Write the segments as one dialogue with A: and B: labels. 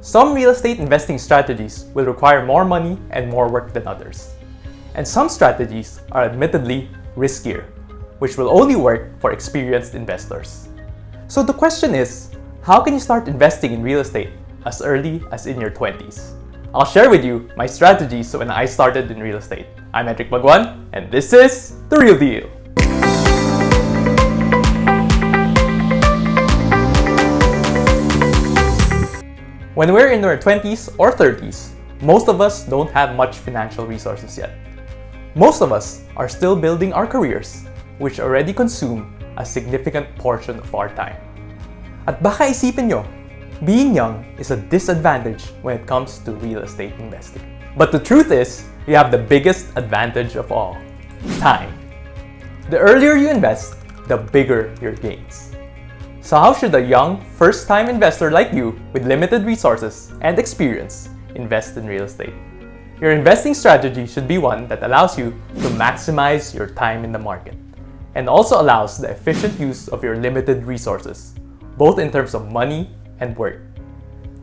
A: Some real estate investing strategies will require more money and more work than others. And some strategies are admittedly riskier, which will only work for experienced investors. So the question is, how can you start investing in real estate as early as in your 20s? I'll share with you my strategies when I started in real estate. I'm Edric Magwan, and this is The Real Deal. When we're in our 20s or 30s, most of us don't have much financial resources yet. Most of us are still building our careers, which already consume a significant portion of our time. At baka isipin nyo, being young is a disadvantage when it comes to real estate investing. But the truth is, you have the biggest advantage of all: time. The earlier you invest, the bigger your gains. So how should a young, first-time investor like you with limited resources and experience invest in real estate? Your investing strategy should be one that allows you to maximize your time in the market and also allows the efficient use of your limited resources, both in terms of money and work.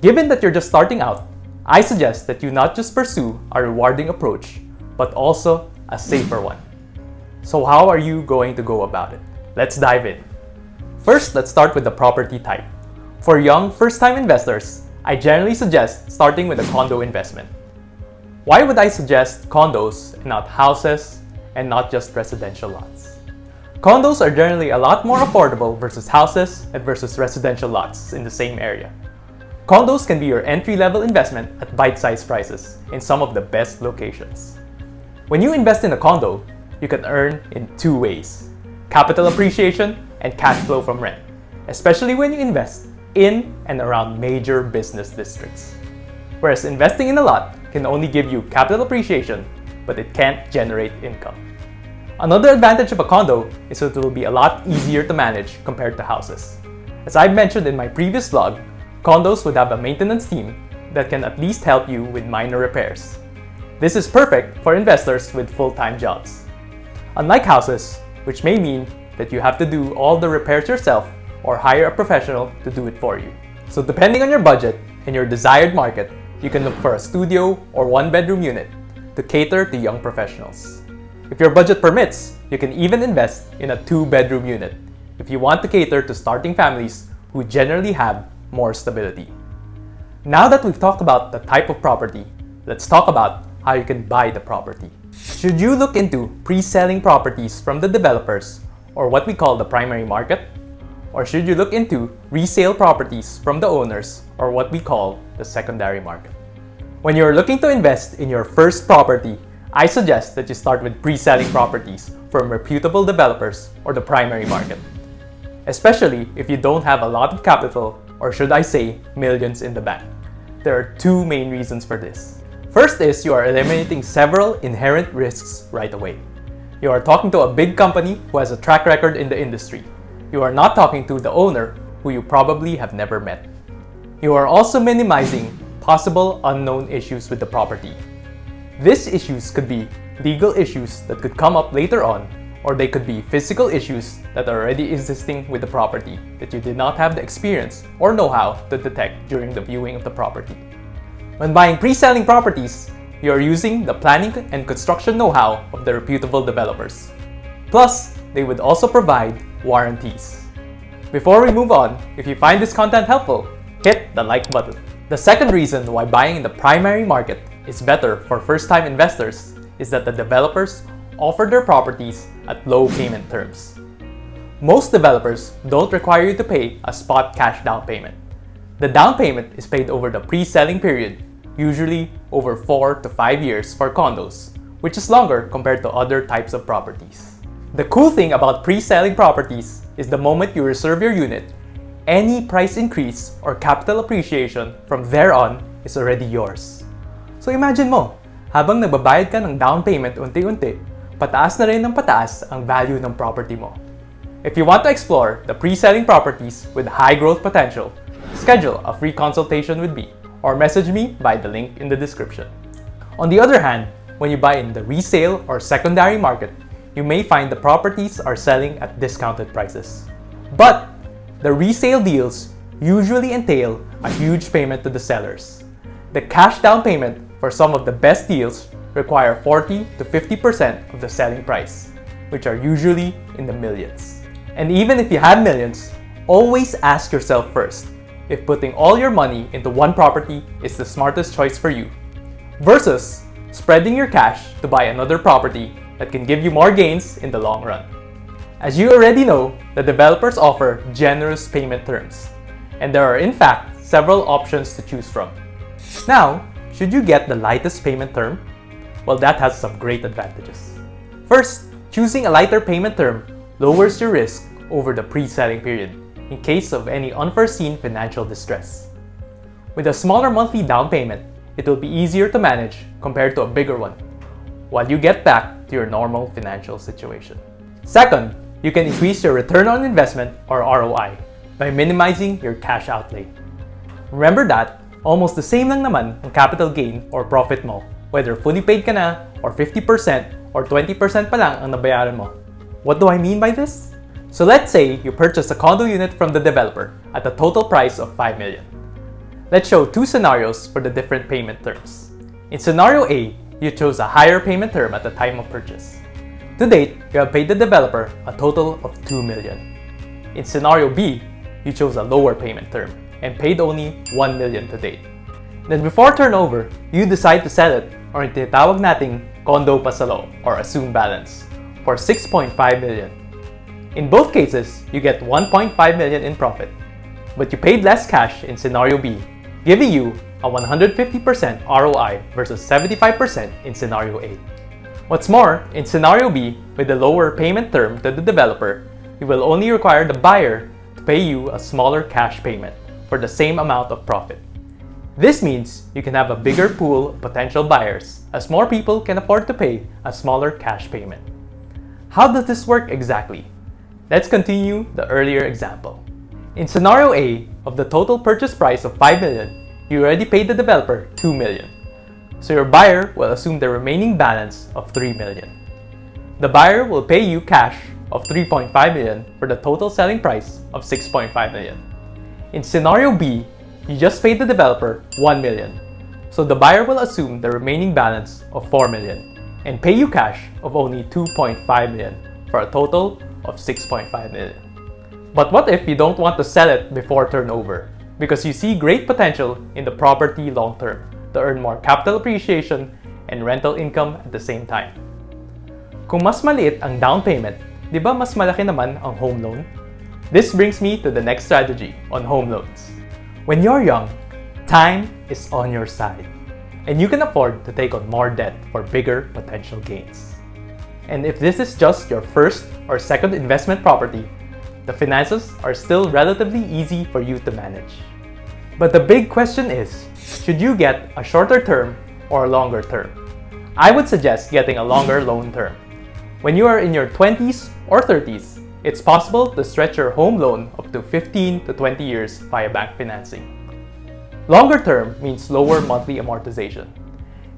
A: Given that you're just starting out, I suggest that you not just pursue a rewarding approach, but also a safer one. So how are you going to go about it? Let's dive in. First, let's start with the property type. For young, first-time investors, I generally suggest starting with a condo investment. Why would I suggest condos and not houses and not just residential lots? Condos are generally a lot more affordable versus houses and versus residential lots in the same area. Condos can be your entry-level investment at bite-sized prices in some of the best locations. When you invest in a condo, you can earn in two ways: capital appreciation and cash flow from rent, especially when you invest in and around major business districts. Whereas investing in a lot can only give you capital appreciation, but it can't generate income. Another advantage of a condo is that it will be a lot easier to manage compared to houses. As I've mentioned in my previous vlog, condos would have a maintenance team that can at least help you with minor repairs. This is perfect for investors with full-time jobs. Unlike houses, which may mean that you have to do all the repairs yourself or hire a professional to do it for you. So depending on your budget and your desired market, you can look for a studio or one-bedroom unit to cater to young professionals. If your budget permits, you can even invest in a two-bedroom unit if you want to cater to starting families who generally have more stability. Now that we've talked about the type of property, let's talk about how you can buy the property. Should you look into pre-selling properties from the developers, or what we call the primary market? Or should you look into resale properties from the owners, or what we call the secondary market? When you're looking to invest in your first property, I suggest that you start with pre-selling properties from reputable developers or the primary market, especially if you don't have a lot of capital, or should I say, millions in the bank. There are two main reasons for this. First is you are eliminating several inherent risks right away. You are talking to a big company who has a track record in the industry. You are not talking to the owner who you probably have never met. You are also minimizing possible unknown issues with the property. These issues could be legal issues that could come up later on, or they could be physical issues that are already existing with the property that you did not have the experience or know-how to detect during the viewing of the property. When buying pre-selling properties, you are using the planning and construction know-how of the reputable developers. Plus, they would also provide warranties. Before we move on, if you find this content helpful, hit the like button. The second reason why buying in the primary market is better for first-time investors is that the developers offer their properties at low payment terms. Most developers don't require you to pay a spot cash down payment. The down payment is paid over the pre-selling period, usually over 4 to 5 years for condos, which is longer compared to other types of properties. The cool thing about pre-selling properties is the moment you reserve your unit, any price increase or capital appreciation from there on is already yours. So imagine mo, habang nagbabayad ka ng down payment unti-unti, pataas na rin ng pataas ang value ng property mo. If you want to explore the pre-selling properties with high growth potential, schedule a free consultation with me or message me by the link in the description. On the other hand, when you buy in the resale or secondary market, you may find the properties are selling at discounted prices. But the resale deals usually entail a huge payment to the sellers. The cash down payment for some of the best deals require 40 to 50% of the selling price, which are usually in the millions. And even if you have millions, always ask yourself first if putting all your money into one property is the smartest choice for you, versus spreading your cash to buy another property that can give you more gains in the long run. As you already know, the developers offer generous payment terms, and there are in fact several options to choose from. Now, should you get the lightest payment term? Well, that has some great advantages. First, choosing a lighter payment term lowers your risk over the pre-selling period in case of any unforeseen financial distress. With a smaller monthly down payment, it will be easier to manage compared to a bigger one, while you get back to your normal financial situation. Second, you can increase your return on investment or ROI by minimizing your cash outlay. Remember that almost the same lang naman ang capital gain or profit mo, whether fully paid ka na or 50% or 20% pa lang ang nabayaran mo. What do I mean by this? So let's say you purchase a condo unit from the developer at a total price of $5 million. Let's show two scenarios for the different payment terms. In scenario A, you chose a higher payment term at the time of purchase. To date, you have paid the developer a total of $2 million. In scenario B, you chose a lower payment term and paid only $1 million to date. Then before turnover, you decide to sell it, or yung tinatawag nating CONDO PASALO or assumed balance, for $6.5 million. In both cases, you get $1.5 million in profit, but you paid less cash in scenario B, giving you a 150% ROI versus 75% in scenario A. What's more, in scenario B, with the lower payment term to the developer, you will only require the buyer to pay you a smaller cash payment for the same amount of profit. This means you can have a bigger pool of potential buyers as more people can afford to pay a smaller cash payment. How does this work exactly? Let's continue the earlier example. In scenario A, of the total purchase price of $5 million, you already paid the developer $2 million. So your buyer will assume the remaining balance of $3 million. The buyer will pay you cash of $3.5 million for the total selling price of $6.5 million. In scenario B, you just paid the developer $1 million. So the buyer will assume the remaining balance of $4 million and pay you cash of only $2.5 million for a total of $6.5 million. But what if you don't want to sell it before turnover because you see great potential in the property long term to earn more capital appreciation and rental income at the same time? Kung mas maliit ang down payment, di ba mas malaki naman ang home loan? This brings me to the next strategy on home loans. When you're young, time is on your side, and you can afford to take on more debt for bigger potential gains. And if this is just your first or second investment property, the finances are still relatively easy for you to manage. But the big question is, should you get a shorter term or a longer term? I would suggest getting a longer loan term. When you are in your 20s or 30s, it's possible to stretch your home loan up to 15 to 20 years via bank financing. Longer term means lower monthly amortization.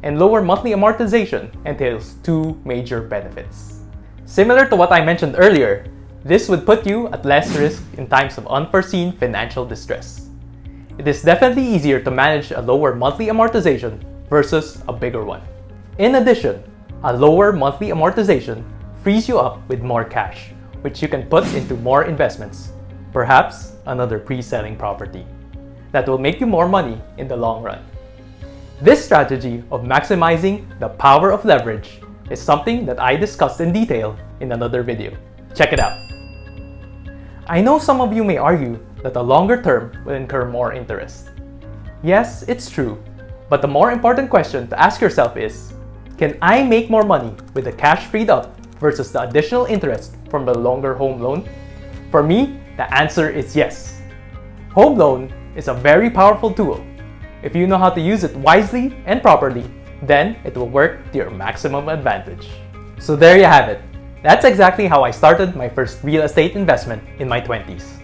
A: And lower monthly amortization entails two major benefits. Similar to what I mentioned earlier, this would put you at less risk in times of unforeseen financial distress. It is definitely easier to manage a lower monthly amortization versus a bigger one. In addition, a lower monthly amortization frees you up with more cash, which you can put into more investments, perhaps another pre-selling property, that will make you more money in the long run. This strategy of maximizing the power of leverage is something that I discussed in detail in another video. Check it out. I know some of you may argue that a longer term will incur more interest. Yes, it's true, but the more important question to ask yourself is, can I make more money with the cash freed up versus the additional interest from the longer home loan? For me, the answer is yes. Home loan is a very powerful tool. If you know how to use it wisely and properly, then it will work to your maximum advantage. So there you have it. That's exactly how I started my first real estate investment in my 20s.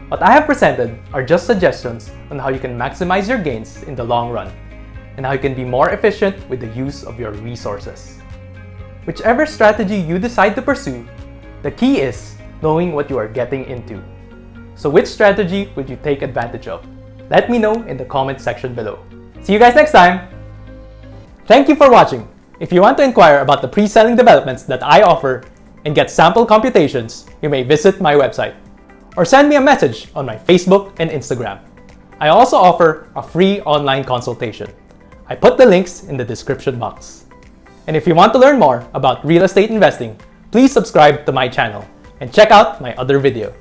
A: What I have presented are just suggestions on how you can maximize your gains in the long run and how you can be more efficient with the use of your resources. Whichever strategy you decide to pursue, the key is knowing what you are getting into. So which strategy would you take advantage of? Let me know in the comment section below. See you guys next time! Thank you for watching. If you want to inquire about the pre-selling developments that I offer and get sample computations, you may visit my website or send me a message on my Facebook and Instagram. I also offer a free online consultation. I put the links in the description box. And if you want to learn more about real estate investing, please subscribe to my channel and check out my other video.